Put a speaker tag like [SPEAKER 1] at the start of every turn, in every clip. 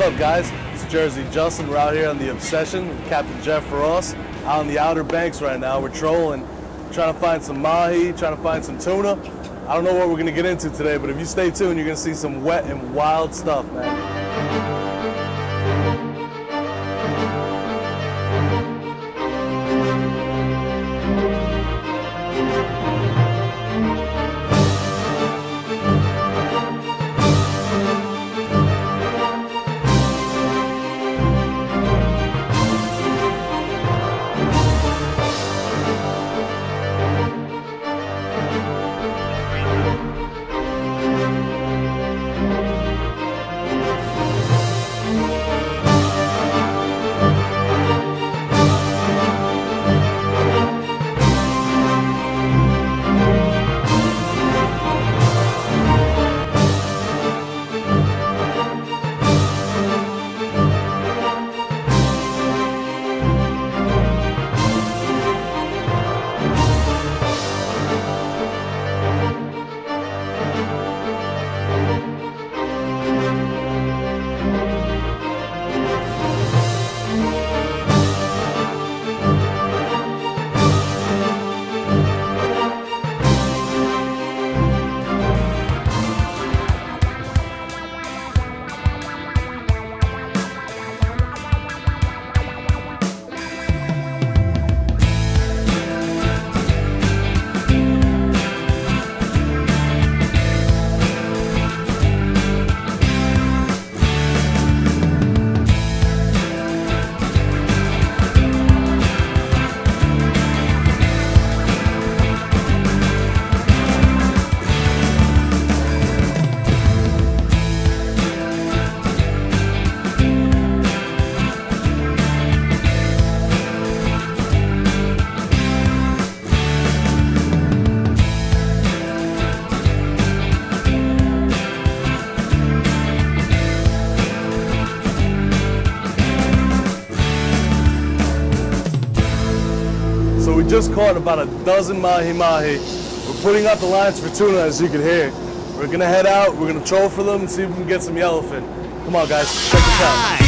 [SPEAKER 1] up, guys? It's Jersey Justin. We're out here on the Obsession with Captain Jeff Ross out on the Outer Banks right now. We're trolling, trying to find some mahi, trying to find some tuna. I don't know what we're going to get into today, but if you stay tuned, you're going to see some wet and wild stuff, man. So we just caught about a dozen mahi-mahi. We're putting out the lines for tuna, as you can hear. We're gonna head out, we're gonna troll for them and see if we can get some yellowfin. Come on, guys, check this out.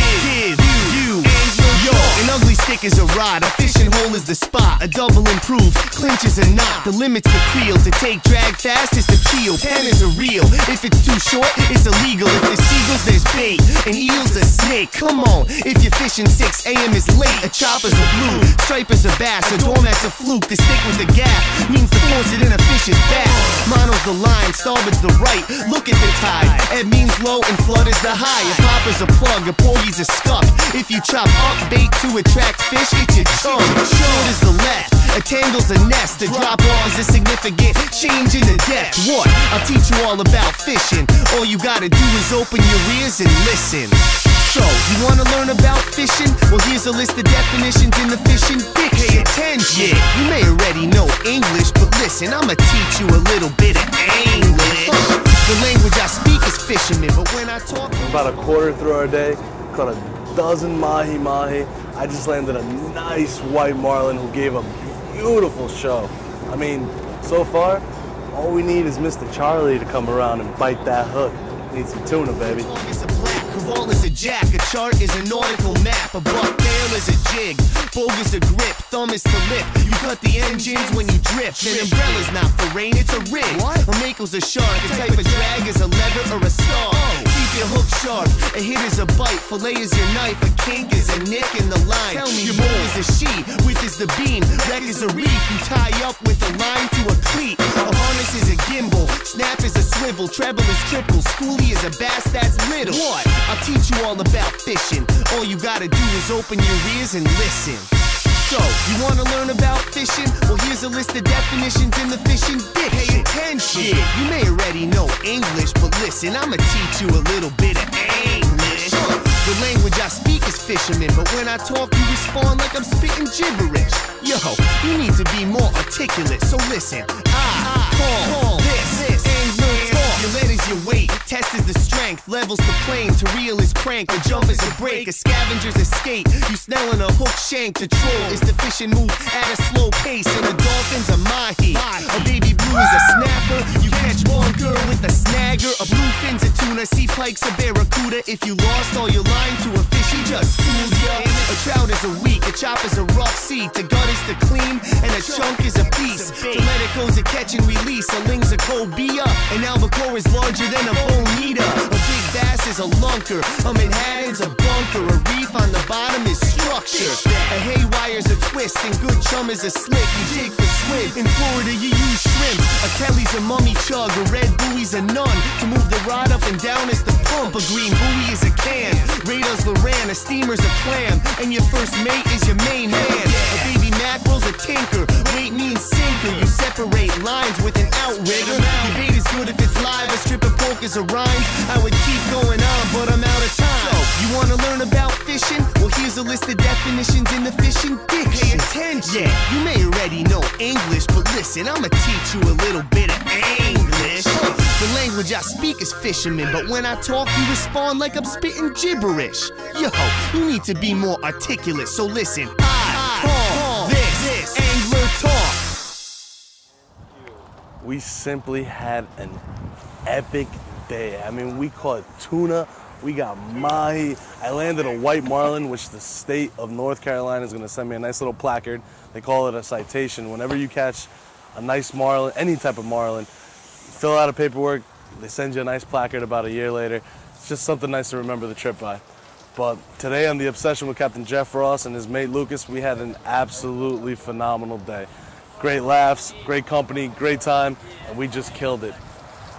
[SPEAKER 2] An ugly stick is a rod, a fishing hole is the spot, a double improve, clinch is a knot, the limit's the creel, to take drag fast is the keel, pen is a reel, if it's too short, it's illegal, if there's seagulls, there's bait, and eels a snake, come on, if you're fishing 6 a.m. is late, a chopper's a blue, stripe is a bass, a doormat's a fluke, the stick with the gap, means to force it in a fish's back, mono's the line, starboard's the right, look at the tide, ebb means low and flood is the high, a popper's a plug, a porgy's a scuff, if you chop up bait to attract fish, it's your chum. Short is the left, a tangle's a nest, a drop off is a significant change in the depth. What? I'll teach you all about fishing. All you gotta do is open your ears and listen. So, you wanna learn about fishing? Well, here's a list of definitions in the fishing dictionary. Pay attention. You may already know English, but listen, I'ma teach you a little bit of English. The language I speak is fisherman, but when I talk...
[SPEAKER 1] About a quarter through our day, caught a dozen mahi-mahi. I just landed a nice white marlin who gave a beautiful show. I mean, so far, all we need is Mr. Charlie to come around and bite that hook. Need some tuna, baby.
[SPEAKER 2] Craval is a jack, a chart is a nautical map, a bucktail is a jig, bogue is a grip, thumb is to lip, you cut the engines when you drift, an umbrella's not for rain, it's a rig, a mako's a shark, a type of drag is a leather or a star, keep your hook sharp, a hit is a bite, fillet is your knife, a kink is a nick in the line, tell me your bowl is a she, width is the beam, wreck is a reef, you tie up with a line to a cleat, a harness is a gimbal, snap is a swivel, treble is triple, schoolie is a bass that's little. What? I'll teach you all about fishing. All you gotta do is open your ears and listen. So, you wanna learn about fishing? Well, here's a list of definitions in the fishing dictionary. Pay attention. You may already know English, but listen, I'ma teach you a little bit of English. The language I speak is fisherman, but when I talk, you respond like I'm spitting gibberish. Yo, you need to be more articulate, so listen. I call this angler talk. Your lead is your weight, test is the strength. Levels the plane, to reel is crank. A jump is a break, a scavenger's escape. You snelling a hook shank to troll. Is the fishing move at a slow pace, and a dolphin's a mahi. A baby blue is a snapper. You catch one girl with a snagger. A bluefin's a tuna, sea pike's a barracuda. If you lost all your line to a fish, he just fooled ya. A trout is a weak, a chop is a rough sea. To gut is to clean, and a chunk is a piece. To let it go's a catch and release. A ling's a cobia, an albacore is larger than a bonita. A big bass is a lunker, a Manhattan's a bunker. A reef on the bottom is structure. A haywire's a twist, and good chum is a slick. You dig for squid, in Florida you use shrimp. A Kelly's a mummy chug, a red buoy's a nun. To move the rod up and down is the pump. A green buoy is a can, Radar's Loran, a steamer's a clam. And your first mate is your main man. A baby mackerel's a tinker, weight means sinker. You separate lines with an outrigger. Your bait is good if it's live, a strip of pork is a rind. I would keep going on, but I'm out of time. So, you wanna learn about fishing? Well, here's a list of definitions in the fishing dictionary. Pay attention. Yeah, you may already know English, but listen, I'ma teach you a little bit of English. The language I speak is fisherman, but when I talk, you respond like I'm spitting gibberish. Yo, you need to be more articulate, so listen. I call this angler talk.
[SPEAKER 1] We simply had an epic day. I mean, we caught tuna, we got mahi. I landed a White Marlin, which the state of North Carolina is gonna send me a nice little placard. They call it a citation. Whenever you catch a nice marlin, any type of marlin, fill out a paperwork, they send you a nice placard about a year later. It's just something nice to remember the trip by. But today on the Obsession with Captain Jeff Ross and his mate Lucas, we had an absolutely phenomenal day. Great laughs, great company, great time, and we just killed it.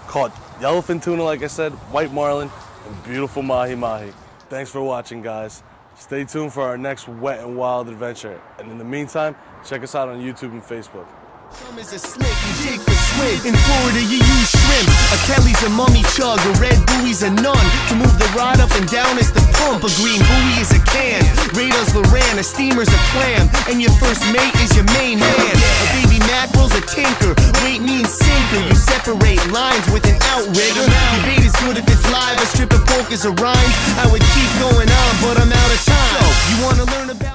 [SPEAKER 1] Caught yellowfin tuna, like I said, white marlin, and beautiful mahi-mahi. Thanks for watching, guys. Stay tuned for our next wet and wild adventure. And in the meantime, check us out on YouTube and Facebook.
[SPEAKER 2] Chum is a slick, you dig for squid. In Florida you use shrimp. A Kelly's a mummy chug, a red buoy's a nun. To move the rod up and down is the pump. A green buoy is a can, Radar's Loran, a steamer's a clam. And your first mate is your main man. A baby mackerel's a tinker, weight means sinker. You separate lines with an outrigger. Your bait is good if it's live, a strip of pork is a rind. I would keep going on, but I'm out of time. So, you wanna learn about